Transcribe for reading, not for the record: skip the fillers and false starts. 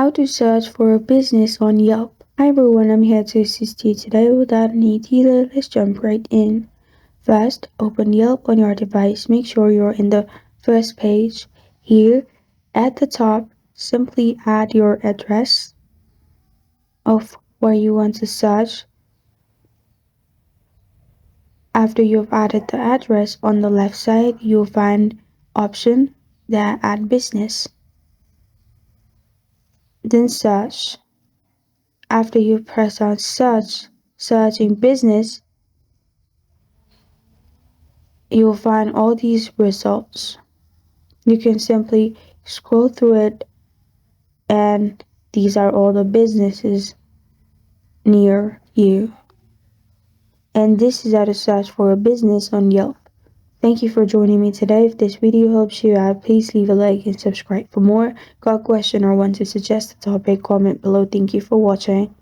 How to search for a business on Yelp. Hi everyone, I'm here to assist you today. Without any delay, let's jump right in. First, open Yelp on your device. Make sure you're in the first page. Here, at the top, simply add your address of where you want to search. After you've added the address, on the left side, you'll find option that add business. Then search. After you press on searching business, you'll find all these results. You can simply scroll through it, and these are all the businesses near you. And this is how to search for a business on Yelp. Thank you for joining me today. If this video helps you out, please leave a like and subscribe for more. Got a question or want to suggest a topic, comment below. Thank you for watching.